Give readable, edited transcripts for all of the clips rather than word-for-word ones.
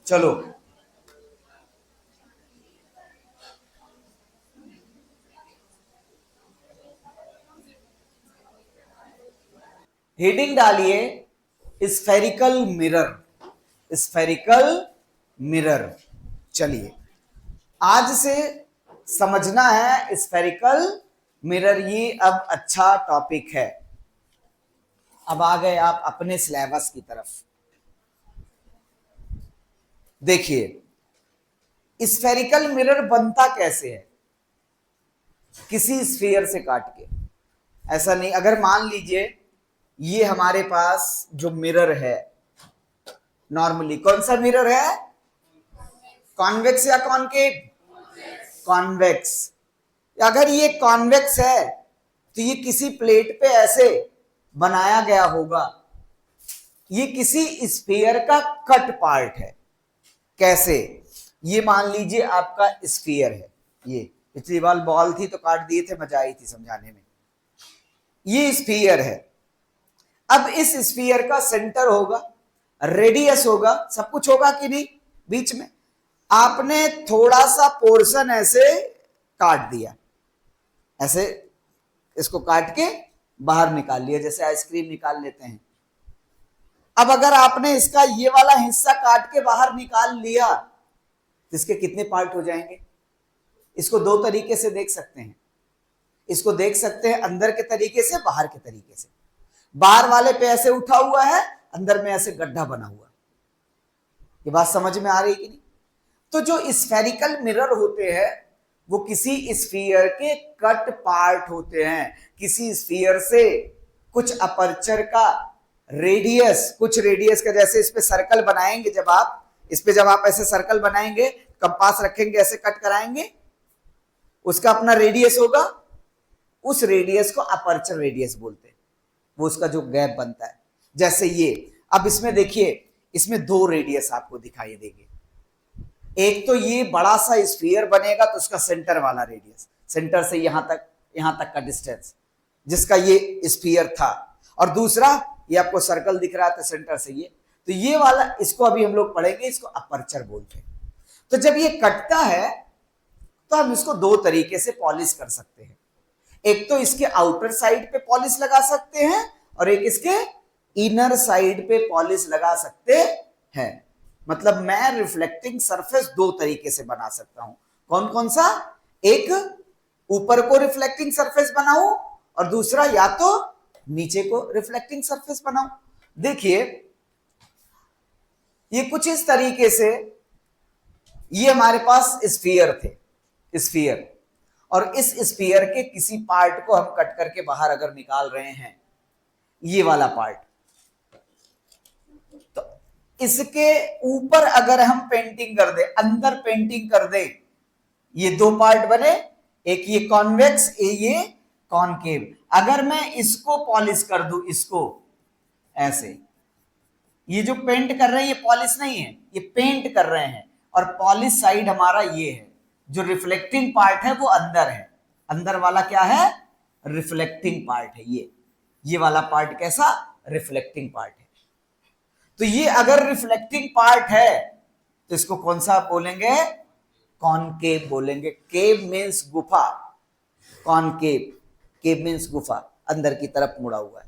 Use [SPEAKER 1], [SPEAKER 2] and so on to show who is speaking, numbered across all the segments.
[SPEAKER 1] चलो, हेडिंग डालिए spherical mirror. Spherical mirror. चलिए, आज से समझना है स्फेरिकल मिरर। ये अब अच्छा टॉपिक है। अब आ गए आप अपने सिलेबस की तरफ। देखिए, स्फेरिकल मिरर बनता कैसे है? किसी स्फीयर से काट के। ऐसा नहीं, अगर मान लीजिए ये हमारे पास जो मिरर है, नॉर्मली कौन सा मिरर है? कॉन्वेक्स या कॉनकेव? कॉन्वेक्स। अगर ये कॉन्वेक्स है तो ये किसी प्लेट पे ऐसे बनाया गया होगा। ये किसी स्फीयर का कट पार्ट है। कैसे? ये मान लीजिए आपका स्फीयर है। ये पिछली बार बॉल थी तो काट दिए थे, मजा आई थी समझाने में। ये स्फीयर है। अब इस स्फीयर का सेंटर होगा, रेडियस होगा, सब कुछ होगा कि नहीं बीच में। आपने थोड़ा सा पोर्शन ऐसे काट दिया, ऐसे इसको काट के बाहर निकाल लिया, जैसे आइसक्रीम निकाल लेते हैं। अब अगर आपने इसका ये वाला हिस्सा काट के बाहर निकाल लिया तो इसके कितने पार्ट हो जाएंगे? इसको दो तरीके से देख सकते हैं। इसको देख सकते हैं अंदर के तरीके से, बाहर के तरीके से। बाहर वाले पे ऐसे उठा हुआ है, अंदर में ऐसे गड्ढा बना हुआ। ये बात समझ में आ रही कि नहीं? तो जो स्फेरिकल मिरर होते हैं वो किसी स्फीयर के कट पार्ट होते हैं। किसी स्फीयर से कुछ अपर्चर का रेडियस, कुछ रेडियस का, जैसे इस पे सर्कल बनाएंगे, जब आप इस पे जब आप ऐसे सर्कल बनाएंगे, कंपास रखेंगे, ऐसे कट कराएंगे, उसका अपना रेडियस होगा। उस रेडियस को अपर्चर रेडियस बोलते हैं। वो उसका जो गैप बनता है, जैसे ये। अब इसमें देखिए, इसमें दो रेडियस आपको दिखाई देंगे। एक तो ये बड़ा सा स्फीयर बनेगा तो उसका सेंटर वाला रेडियस, सेंटर से यहां तक का डिस्टेंस जिसका ये स्फीयर था। और दूसरा ये आपको सर्कल दिख रहा था सेंटर से ये, तो ये वाला, इसको अभी हम लोग पढ़ेंगे, इसको अपर्चर बोलते हैं। तो जब ये कटता है तो हम इसको दो तरीके से पॉलिश कर सकते हैं। एक तो इसके आउटर साइड पे पॉलिश लगा सकते हैं और एक इसके इनर साइड पे पॉलिश लगा सकते हैं। मतलब मैं रिफ्लेक्टिंग सरफेस दो तरीके से बना सकता हूं। कौन कौन सा? एक ऊपर को रिफ्लेक्टिंग सरफेस बनाऊं और दूसरा या तो नीचे को रिफ्लेक्टिंग सरफेस बनाऊं। देखिए, ये कुछ इस तरीके से, ये हमारे पास स्फीयर थे, स्फीयर, और इस स्फीयर के किसी पार्ट को हम कट करके बाहर अगर निकाल रहे हैं, ये वाला पार्ट, तो इसके ऊपर अगर हम पेंटिंग कर दे, अंदर पेंटिंग कर दे, ये दो पार्ट बने, एक ये कॉन्वेक्स, ये कॉनकेव। अगर मैं इसको पॉलिश कर दूं, इसको ऐसे, ये जो पेंट कर रहे हैं ये पॉलिश नहीं है, ये पेंट कर रहे हैं। और पॉलिश साइड हमारा ये है, जो रिफ्लेक्टिंग पार्ट है वो अंदर है। अंदर वाला क्या है? रिफ्लेक्टिंग पार्ट है। ये वाला पार्ट कैसा? रिफ्लेक्टिंग पार्ट है। तो ये अगर रिफ्लेक्टिंग पार्ट है तो इसको कौन सा बोलेंगे? कॉनकेव बोलेंगे। केव मीन्स गुफा, कॉनकेव, केव मीन्स गुफा, अंदर की तरफ मुड़ा हुआ है।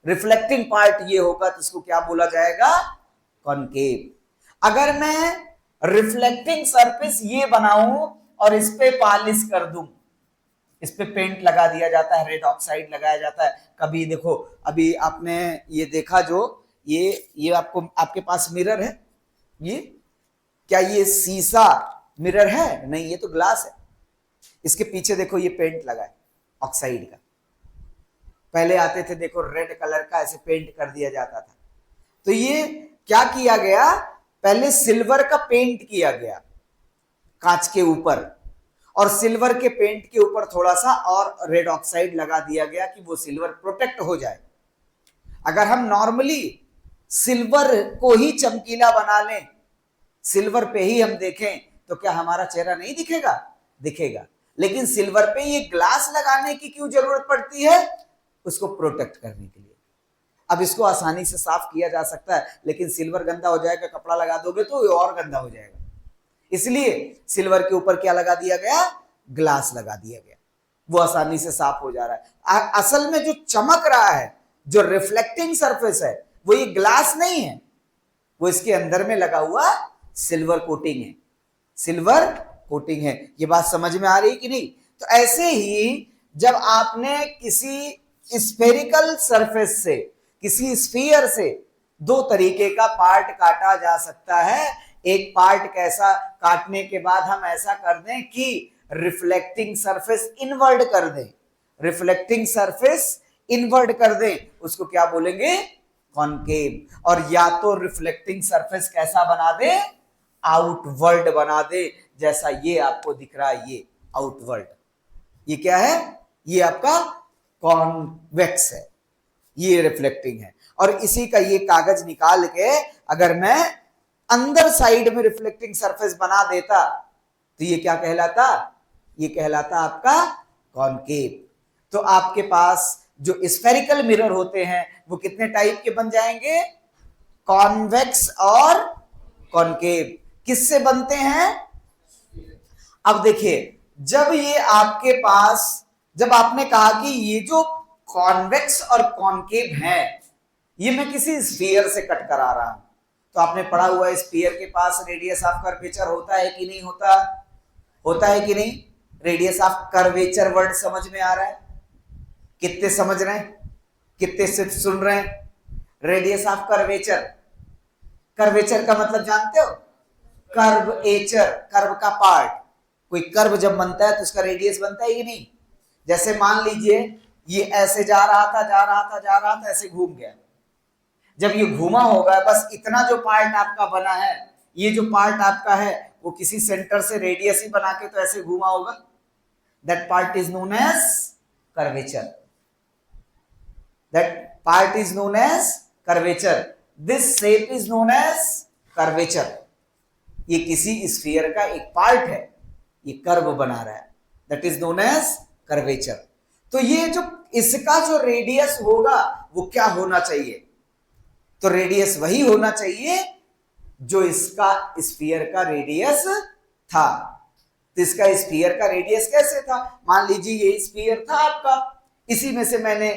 [SPEAKER 1] रिफ्लेक्टिंग पार्ट ये होगा तो इसको क्या बोला जाएगा? कॉनकेव। अगर मैं रिफ्लेक्टिंग सरफेस ये बनाऊं और इस पे पॉलिश कर दूं, इस पे पेंट लगा दिया जाता है, रेड ऑक्साइड लगाया जाता है। कभी देखो, अभी आपने ये देखा, जो ये आपको, आपके पास मिरर है, ये क्या ये शीशा मिरर है? नहीं, ये तो ग्लास है। इसके पीछे देखो ये पेंट लगा है ऑक्साइड का। पहले आते थे देखो रेड कलर का, ऐसे पेंट कर दिया जाता था। तो ये क्या किया गया? पहले सिल्वर का पेंट किया गया कांच के ऊपर, और सिल्वर के पेंट के ऊपर थोड़ा सा और रेड ऑक्साइड लगा दिया गया कि वो सिल्वर प्रोटेक्ट हो जाए। अगर हम नॉर्मली सिल्वर को ही चमकीला बना लें, सिल्वर पे ही हम देखें, तो क्या हमारा चेहरा नहीं दिखेगा? दिखेगा। लेकिन सिल्वर पे ये ग्लास लगाने की क्यों जरूरत पड़ती है? उसको प्रोटेक्ट करने के लिए। अब इसको आसानी से साफ किया जा सकता है, लेकिन सिल्वर गंदा हो जाएगा, कपड़ा लगा दोगे तो ये और गंदा हो जाएगा। इसलिए सिल्वर के ऊपर क्या लगा दिया गया, ग्लास लगा दिया गया, वो आसानी से साफ हो जा रहा है। असल में जो चमक रहा है, जो रिफ्लेक्टिंग सरफेस है, वो ये ग्लास नहीं है, वो इसके अंदर में लगा हुआ सिल्वर कोटिंग है, सिल्वर कोटिंग है। ये बात समझ में आ रही कि नहीं? तो ऐसे ही जब आपने किसी स्फेरिकल सरफेस से, किसी स्फीयर से दो तरीके का पार्ट काटा जा सकता है। एक पार्ट कैसा, काटने के बाद हम ऐसा कर दें कि रिफ्लेक्टिंग सरफेस इनवर्ट कर दें, रिफ्लेक्टिंग सरफेस इनवर्ट कर दें, उसको क्या बोलेंगे, कॉनकेव। और या तो रिफ्लेक्टिंग सरफेस कैसा बना दे, आउटवर्ड बना दे, जैसा ये आपको दिख रहा है, ये आउटवर्ड। ये क्या है, ये आपका कॉन्वेक्स है, ये रिफ्लेक्टिंग है। और इसी का ये कागज निकाल के अगर मैं अंदर साइड में रिफ्लेक्टिंग सरफेस बना देता तो ये क्या कहलाता, ये कहलाता आपका कॉनकेव। तो आपके पास जो स्फेरिकल मिरर होते हैं वो कितने टाइप के बन जाएंगे, कॉन्वेक्स और कॉनकेव। किससे बनते हैं? अब देखिए, जब ये आपके पास, जब आपने कहा कि ये जो कॉन्वेक्स और कॉनकेव है, ये मैं किसी स्फीयर से कट करा रहा हूं, तो आपने पढ़ा हुआ है स्फीयर के पास रेडियस ऑफ कर्वेचर होता है कि नहीं होता, होता है कि नहीं? रेडियस ऑफ कर्वेचर वर्ड समझ में आ रहा है? कितने समझ रहे हैं, कितने सिर्फ सुन रहे हैं? रेडियस ऑफ कर्वेचर, कर्वेचर का मतलब जानते हो, कर्वेचर, कर्व का पार्ट। कोई कर्व जब बनता है तो उसका रेडियस बनता है कि नहीं? जैसे मान लीजिए ये ऐसे जा रहा था, जा रहा था, जा रहा था, ऐसे घूम गया। जब ये घूमा होगा, बस इतना जो पार्ट आपका बना है, ये जो पार्ट आपका है, वो किसी सेंटर से रेडियस ही बना के तो ऐसे घूमा होगा। That part is known as curvature, that part is known as curvature, this shape is known as curvature. ये किसी स्फीयर का एक पार्ट है, ये कर्व बना रहा है, that is known as curvature. तो ये जो इसका जो रेडियस होगा वो क्या होना चाहिए, तो रेडियस वही होना चाहिए जो इसका स्फीयर का रेडियस था। तो इसका स्फीयर का रेडियस कैसे था, मान लीजिए ये स्फीयर था आपका, इसी में से मैंने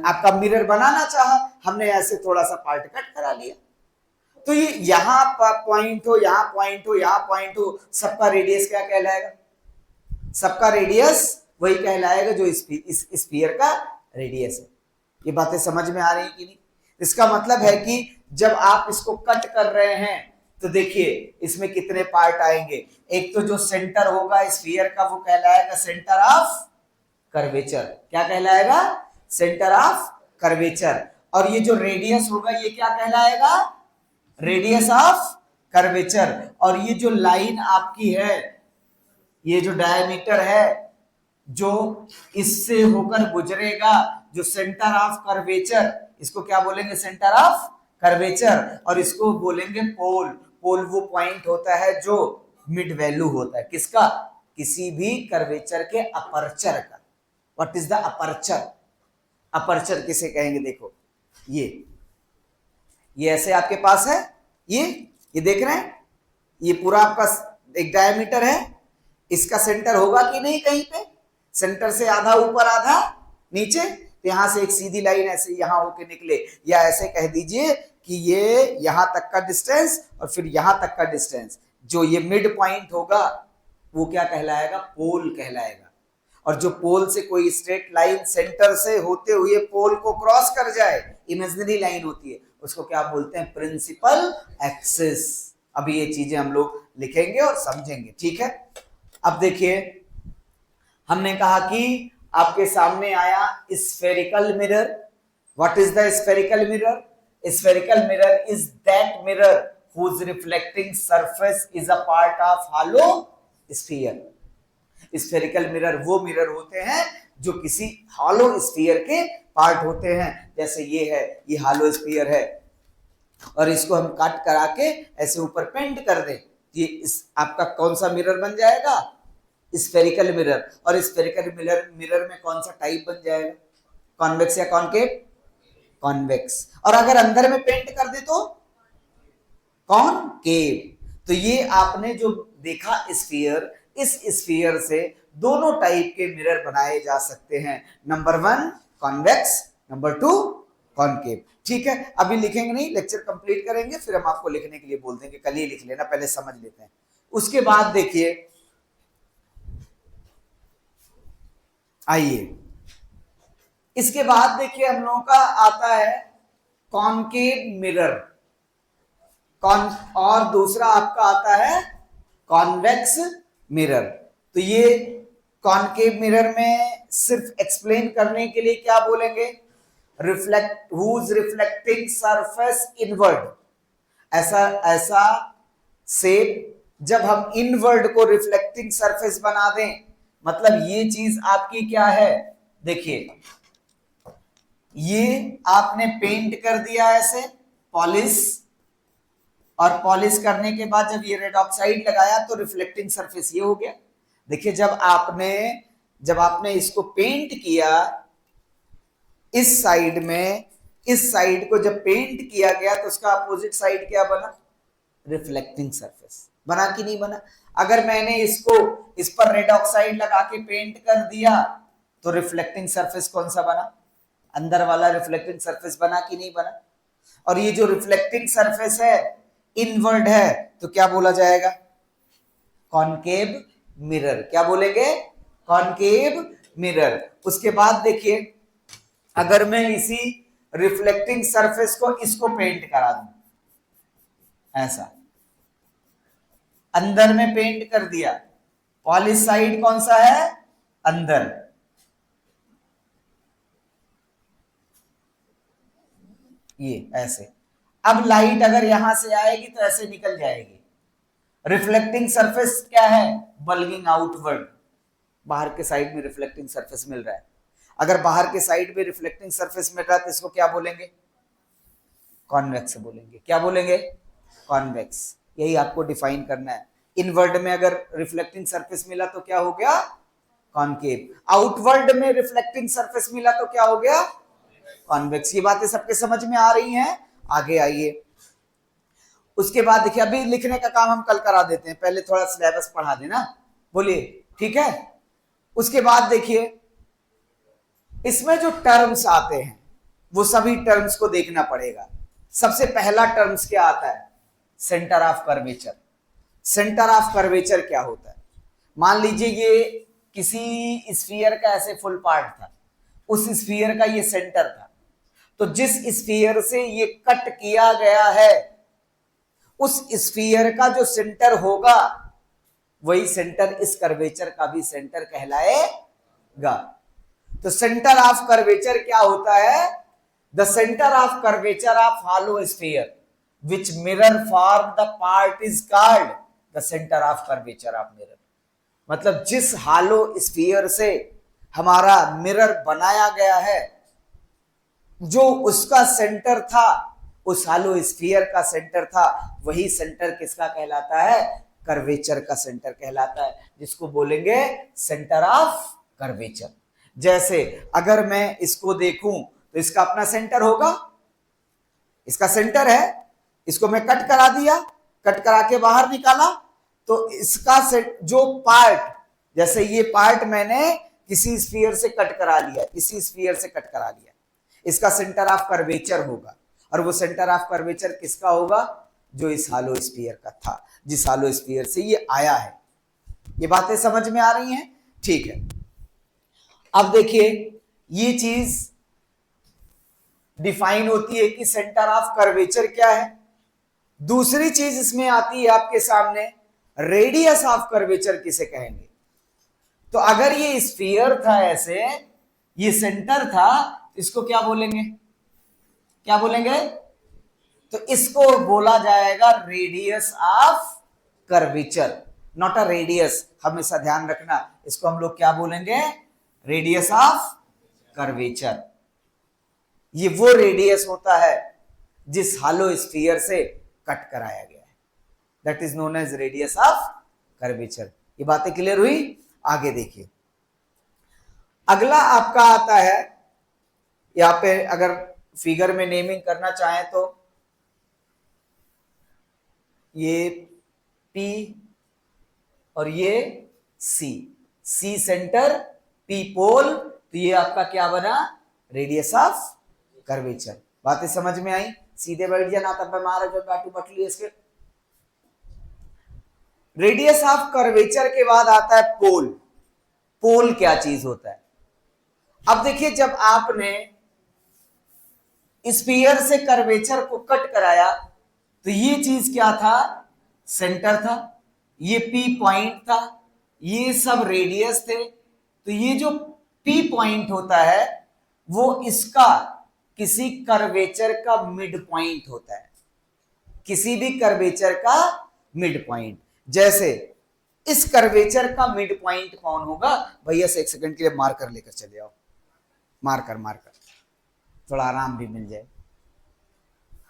[SPEAKER 1] आपका मिरर बनाना चाहा, हमने ऐसे थोड़ा सा पार्ट कट करा लिया, तो ये यहां पॉइंट हो, यहां पॉइंट हो, यहां पॉइंट हो, सबका रेडियस क्या कहलाएगा, सबका रेडियस वही कहलाएगा जो इस स्फीयर का रेडियस है। ये बातें समझ में आ रही कि नहीं? इसका मतलब है कि जब आप इसको कट कर रहे हैं तो देखिए इसमें कितने पार्ट आएंगे। एक तो जो सेंटर होगा स्फीयर का वो कहलाएगा सेंटर ऑफ कर्वेचर, क्या कहलाएगा, सेंटर ऑफ कर्वेचर। और ये जो रेडियस होगा ये क्या कहलाएगा, रेडियस ऑफ कर्वेचर। और ये जो लाइन आपकी है, ये जो डायमीटर है जो इससे होकर गुजरेगा, जो सेंटर ऑफ कर्वेचर, इसको क्या बोलेंगे, सेंटर ऑफ कर्वेचर। और इसको बोलेंगे पोल। पोल वो पॉइंट होता है जो मिड वैल्यू होता है, किसका, किसी भी कर्वेचर के अपर्चर का। What is the aperture, aperture किसे कहेंगे, देखो ये ऐसे आपके पास है, ये देख रहे हैं, ये पूरा आपका एक डायमीटर है, इसका सेंटर होगा कि नहीं कहीं पे, सेंटर से आधा ऊपर आधा नीचे, तो यहां से एक सीधी लाइन ऐसे यहां होके निकले, या ऐसे कह दीजिए कि ये यहां तक का डिस्टेंस और फिर यहां तक का डिस्टेंस, जो ये मिड पॉइंट होगा वो क्या कहलाएगा, पोल कहलाएगा। और जो पोल से कोई स्ट्रेट लाइन सेंटर से होते हुए पोल को क्रॉस कर जाए, इमेजिनरी लाइन होती है, उसको क्या बोलते हैं, प्रिंसिपल एक्सिस। अभी ये चीजें हम लोग लिखेंगे और समझेंगे, ठीक है। अब देखिए हमने कहा कि आपके सामने आया spherical mirror. What is the spherical mirror, spherical mirror is that mirror whose reflecting surface is a part of hollow sphere। Spherical mirror वो मिरर होते हैं जो किसी हॉलो स्फीयर के पार्ट होते हैं। जैसे ये है, ये हॉलो स्फीयर है और इसको हम काट करा के ऐसे ऊपर पेंट कर दें, ये इस आपका कौन सा मिरर बन जाएगा, स्फेरिकल मिरर। और स्फेरिकल मिरर में कौन सा टाइप बन जाएगा, कॉन्वेक्स या कॉनकेव? कॉन्वेक्स। और अगर अंदर में पेंट कर दे तो कॉनकेव। तो ये आपने जो देखा स्फीयर, इस स्फीयर से दोनों टाइप के मिरर बनाए जा सकते हैं, नंबर 1 कॉन्वेक्स, नंबर 2 कॉनकेव। ठीक है, अभी लिखेंगे नहीं, लेक्चर कंप्लीट करेंगे फिर हम आपको लिखने के लिए बोल देंगे, कल ही लिख लेना, पहले समझ लेते हैं। उसके बाद देखिए, आइए इसके बाद देखिए हम लोगों का आता है कॉनकेव मिरर, और दूसरा आपका आता है कॉन्वेक्स मिरर। तो ये कॉनकेव मिरर में सिर्फ एक्सप्लेन करने के लिए क्या बोलेंगे, reflect, whose reflecting surface inward. ऐसा शेप जब हम इनवर्ड को रिफ्लेक्टिंग सरफेस बना दें, मतलब ये चीज आपकी क्या है, देखिए ये आपने पेंट कर दिया ऐसे, पॉलिश, और पॉलिश करने के बाद जब ये रेड ऑक्साइड लगाया तो रिफ्लेक्टिंग सरफेस ये हो गया। देखिए जब आपने इसको पेंट किया इस साइड में, इस साइड को जब पेंट किया गया तो उसका अपोजिट साइड क्या बना, रिफ्लेक्टिंग सरफेस बना कि नहीं बना। अगर मैंने इसको इस पर रेड ऑक्साइड लगा के पेंट कर दिया तो रिफ्लेक्टिंग सरफेस कौन सा बना, अंदर वाला रिफ्लेक्टिंग सरफेस बना कि नहीं बना। और ये जो रिफ्लेक्टिंग सरफेस है इनवर्ड है तो क्या बोला जाएगा, कॉनकेव मिरर। क्या बोलेंगे, कॉनकेव मिरर। उसके बाद देखिए अगर मैं इसी रिफ्लेक्टिंग सरफेस को इसको पेंट करा दूं, ऐसा अंदर में पेंट कर दिया, पॉलिश साइड कौन सा है, अंदर, ये ऐसे। अब लाइट अगर यहां से आएगी तो ऐसे निकल जाएगी। रिफ्लेक्टिंग सरफेस क्या है, बल्गिंग आउटवर्ड, बाहर के साइड में रिफ्लेक्टिंग सरफेस मिल रहा है। अगर बाहर के साइड में रिफ्लेक्टिंग सरफेस मिल रहा है तो इसको क्या बोलेंगे, कॉन्वेक्स बोलेंगे। क्या बोलेंगे, कॉन्वेक्स। यही आपको डिफाइन करना है। इनवर्ड में अगर रिफ्लेक्टिंग सरफेस मिला तो क्या हो गया, कॉनकेव। आउटवर्ड में रिफ्लेक्टिंग सरफेस मिला तो क्या हो गया, कॉन्वेक्स। ये बातें सबके समझ में आ रही हैं, आगे आइए। उसके बाद देखिए, अभी लिखने का काम हम कल करा देते हैं, पहले थोड़ा सिलेबस पढ़ा देना, बोलिए ठीक है। उसके बाद देखिए इसमें जो टर्म्स आते हैं वो सभी टर्म्स को देखना पड़ेगा। सबसे पहला टर्म्स क्या आता है, centre of curvature. Centre of curvature क्या होता है, मान लीजिए ये किसी स्फीयर का ऐसे फुल पार्ट था, उस स्फीयर का ये सेंटर था, तो जिस स्फीयर से ये कट किया गया है उस स्फीयर का जो सेंटर होगा वही सेंटर इस कर्वेचर का भी सेंटर कहलाएगा। तो सेंटर ऑफ कर्वेचर क्या होता है, the centre of curvature of hollow sphere which mirror form the part is called the centre of curvature of mirror. मतलब जिस हॉलो स्फीयर से हमारा मिरर बनाया गया है, जो उसका सेंटर था, उस हॉलो स्फीयर का सेंटर था, वही सेंटर किसका कहलाता है, कर्वेचर का सेंटर कहलाता है, जिसको बोलेंगे सेंटर ऑफ कर्वेचर। जैसे अगर मैं इसको देखूं तो इसका अपना सेंटर होगा, इसका सेंटर है, इसको मैं कट करा दिया, कट करा के बाहर निकाला, तो इसका जो पार्ट, जैसे ये पार्ट मैंने किसी स्फीयर से कट करा लिया, इसी स्फीयर से कट करा लिया, इसका सेंटर ऑफ कर्वेचर होगा। और वो सेंटर ऑफ कर्वेचर किसका होगा, जो इस हॉलो स्फीयर का था, जिस हॉलो स्फीयर से ये आया है। ये बातें समझ में आ रही हैं, ठीक है। अब देखिए ये चीज डिफाइन होती है कि सेंटर ऑफ कर्वेचर क्या है। दूसरी चीज इसमें आती है आपके सामने, रेडियस ऑफ कर्वेचर किसे कहेंगे। तो अगर ये स्फीयर था ऐसे, ये सेंटर था, इसको क्या बोलेंगे, क्या बोलेंगे, तो इसको बोला जाएगा radius of curvature, not a radius, हमेशा ध्यान रखना, इसको हम लोग क्या बोलेंगे, रेडियस ऑफ कर्वेचर। ये वो रेडियस होता है जिस हॉलो स्फीयर से कट कराया गया है, that is known as radius of curvature. ये बातें क्लियर हुई, आगे देखिए। अगला आपका आता है यहाँ पे अगर फिगर में नेमिंग करना चाहें तो ये P और ये C सेंटर, P पोल, तो ये आपका क्या बना, रेडियस ऑफ कर्वेचर। बातें समझ में आई? सीधे बैठ जाना, तब मैं महाराज बाटू बट लिए इसके। रेडियस ऑफ कर्वेचर के बाद आता है पोल। पोल क्या चीज होता है? अब देखिए, जब आपने स्फीयर से कर्वेचर को कट कराया तो ये चीज क्या था, सेंटर था, ये P पॉइंट था, ये सब रेडियस थे। तो ये जो P पॉइंट होता है वो इसका किसी कर्वेचर का मिड पॉइंट होता है, किसी भी कर्वेचर का मिड पॉइंट। जैसे इस कर्वेचर का मिड पॉइंट कौन होगा? भैया से एक सेकंड के लिए मार्कर लेकर चले आओ, मार्कर थोड़ा आराम भी मिल जाए,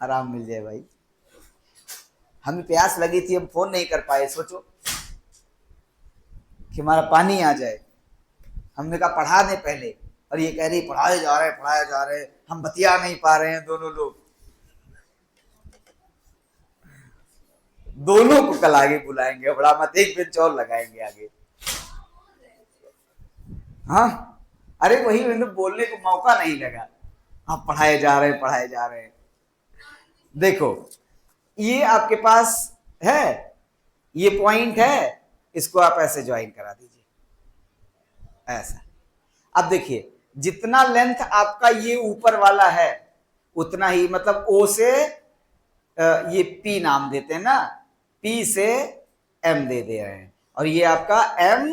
[SPEAKER 1] आराम मिल जाए भाई। हमें प्यास लगी थी, हम फोन नहीं कर पाए, सोचो कि हमारा पानी आ जाए। हमने कहा पढ़ा दे पहले, और ये कह रही पढ़ाए जा रहे, हम बतिया नहीं पा रहे हैं दोनों लोग। दोनों को कल आगे बुलाएंगे, बड़ा मत, एक बेंच और लगाएंगे आगे। हाँ, अरे वही मैंने बोलने को मौका नहीं लगा। आप पढ़ाए जा रहे हैं। देखो ये आपके पास है, ये पॉइंट है, इसको आप ऐसे ज्वाइन करा दीजिए, ऐसा। अब देखिए, जितना लेंथ आपका ये ऊपर वाला है उतना ही, मतलब O से ये P नाम देते हैं ना, P से M दे रहे हैं, और ये आपका M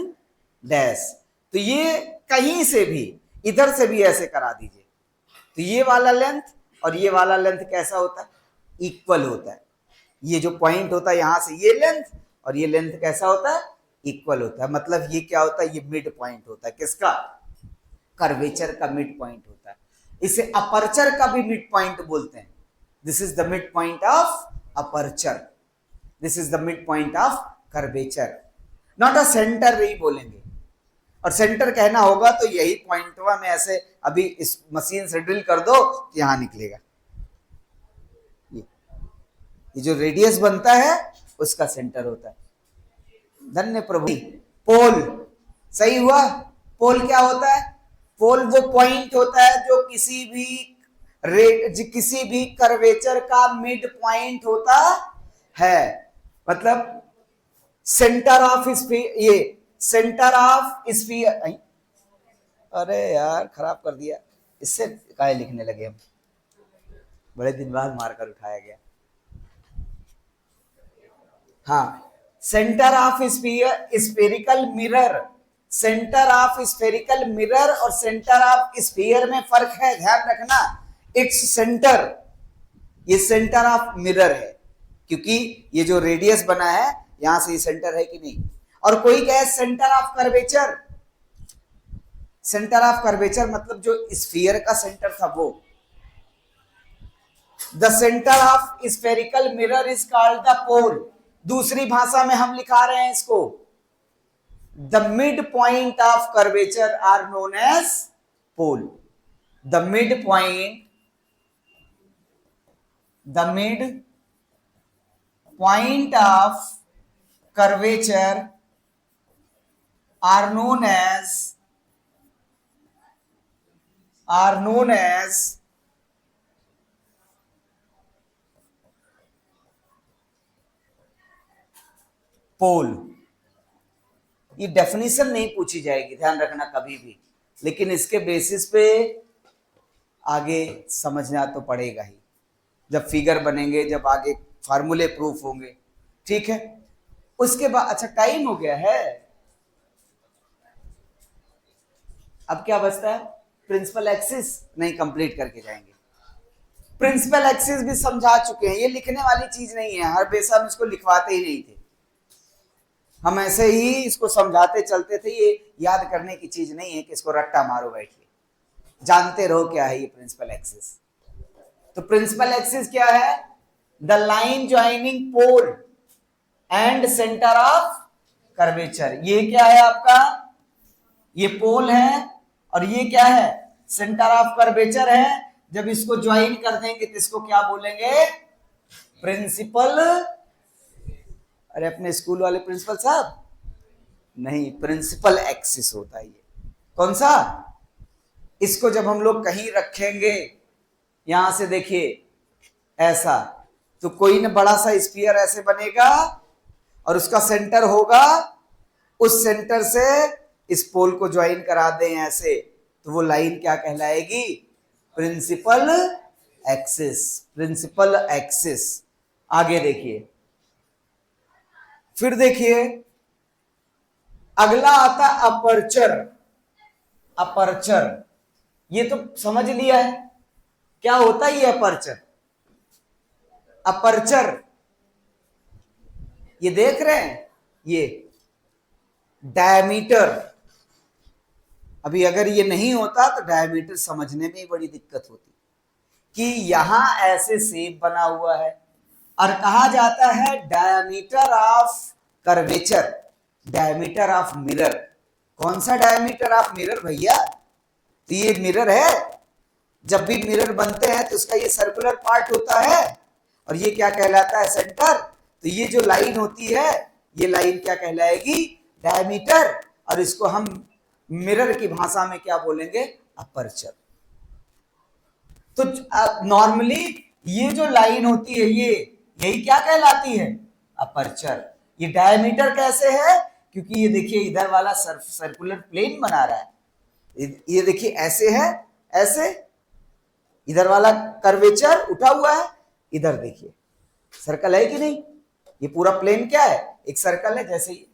[SPEAKER 1] डैश। तो ये कहीं से भी, इधर से भी ऐसे करा दीजिए। तो ये वाला लेंथ और ये वाला लेंथ कैसा होता है? इक्वल होता है। ये जो पॉइंट होता है यहां से ये लेंथ, और ये लेंथ कैसा होता है? इक्वल होता है। मतलब ये क्या होता है? ये मिड पॉइंट होता है। किसका? कर्वेचर का मिड पॉइंट होता है। इसे अपर्चर का भी मिड पॉइंट बोलते हैं। This is the mid point of aperture, this is the mid point of curvature, not a centre नहीं बोलेंगे। और सेंटर कहना होगा तो यही पॉइंट हुआ, मैं ऐसे अभी इस मशीन से ड्रिल कर दो तो यहां निकलेगा। ये जो रेडियस बनता है उसका सेंटर होता है। धन्य प्रभु। पोल सही हुआ। पोल क्या होता है? पोल वो पॉइंट होता है जो किसी भी कर्वेचर का मिड पॉइंट होता है। मतलब सेंटर ऑफ स्फीयर, ये सेंटर ऑफ स्फीयर, अरे यार खराब कर दिया, इससे काहे लिखने लगे हम, बड़े दिन बाद मारकर उठाया गया। हाँ, centre of spherical mirror, centre of spherical mirror और सेंटर ऑफ स्फीयर में फर्क है, ध्यान रखना। इट्स सेंटर, ये सेंटर ऑफ मिरर है, क्योंकि ये जो रेडियस बना है यहां से ये सेंटर है कि नहीं। और कोई कहे centre of curvature, centre of curvature मतलब जो स्फीयर का सेंटर था वो। The centre of spherical mirror is called the pole. दूसरी भाषा में हम लिखा रहे हैं इसको, the mid point of curvature are known as pole. The mid point, the mid point of curvature are known as pole. ये डेफिनेशन नहीं पूछी जाएगी, ध्यान रखना कभी भी, लेकिन इसके बेसिस पे आगे समझना तो पड़ेगा ही, जब फिगर बनेंगे, जब आगे फार्मूले प्रूफ होंगे। ठीक है, उसके बाद अच्छा टाइम हो गया है, अब क्या बचता है? प्रिंसिपल एक्सिस नहीं कंप्लीट करके जाएंगे। प्रिंसिपल एक्सिस भी समझा चुके हैं, ये लिखने वाली चीज नहीं है, हर बेसा में इसको लिखवाते ही नहीं थे, हम ऐसे ही इसको समझाते चलते थे। ये याद करने की चीज नहीं है कि इसको रट्टा मारो बैठिए, जानते रहो क्या है ये प्रिंसिपल एक्सिस। तो प्रिंसिपल एक्सिस क्या है? The line joining pole and centre of curvature. ये क्या है आपका? ये पोल है, और ये क्या है? सेंटर ऑफ कर्वेचर है। जब इसको ज्वाइन कर देंगे तो इसको क्या बोलेंगे? प्रिंसिपल। अरे अपने स्कूल वाले प्रिंसिपल साहब नहीं, प्रिंसिपल एक्सिस होता है ये। कौन सा? इसको जब हम लोग कहीं रखेंगे, यहां से देखिए ऐसा, तो कोई ना बड़ा सा स्फीयर ऐसे बनेगा और उसका सेंटर होगा, उस सेंटर से इस पोल को ज्वाइन करा दें ऐसे, तो वो लाइन क्या कहलाएगी? Principal axis. Principal axis. आगे देखिए, फिर देखिए अगला आता अपर्चर। अपर्चर ये तो समझ लिया है क्या होता है ये अपर्चर। अपर्चर ये देख रहे हैं, ये डायमीटर। अभी अगर ये नहीं होता तो डायमीटर समझने में बड़ी दिक्कत होती कि यहां ऐसे शेप बना हुआ है और कहा जाता है diameter of curvature, diameter of mirror. कौन सा डायमीटर ऑफ मिरर भैया? तो ये मिरर है, जब भी मिरर बनते हैं तो उसका ये सर्कुलर पार्ट होता है और ये क्या कहलाता है? सेंटर। तो ये जो लाइन होती है, ये लाइन क्या कहलाएगी? डायमीटर। और इसको हम मिरर की भाषा में क्या बोलेंगे? अपर्चर। तो नॉर्मली ये जो लाइन होती है, ये यही क्या कहलाती है? अपर्चर। ये डायमीटर कैसे है? क्योंकि ये देखिए इधर वाला सर्कुलर प्लेन बना रहा है, ये देखिए ऐसे है, ऐसे इधर वाला कर्वेचर उठा हुआ है, इधर देखिए सर्कल है कि नहीं? ये पूरा प्लेन क्या है? एक सर्कल है। जैसे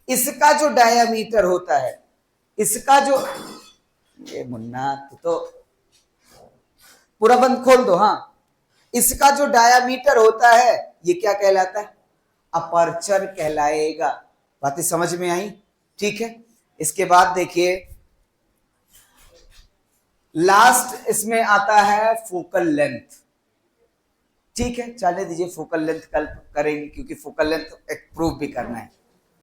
[SPEAKER 1] इसका जो डायामीटर होता है, इसका जो, ये मुन्ना तो पूरा बंद खोल दो। हाँ, इसका जो डायामीटर होता है ये क्या कहलाता है? अपर्चर कहलाएगा। बातें समझ में आई? ठीक है। इसके बाद देखिए लास्ट इसमें आता है फोकल लेंथ। ठीक है, चलने दीजिए, फोकल लेंथ कल करेंगे क्योंकि फोकल लेंथ एक प्रूव भी करना है।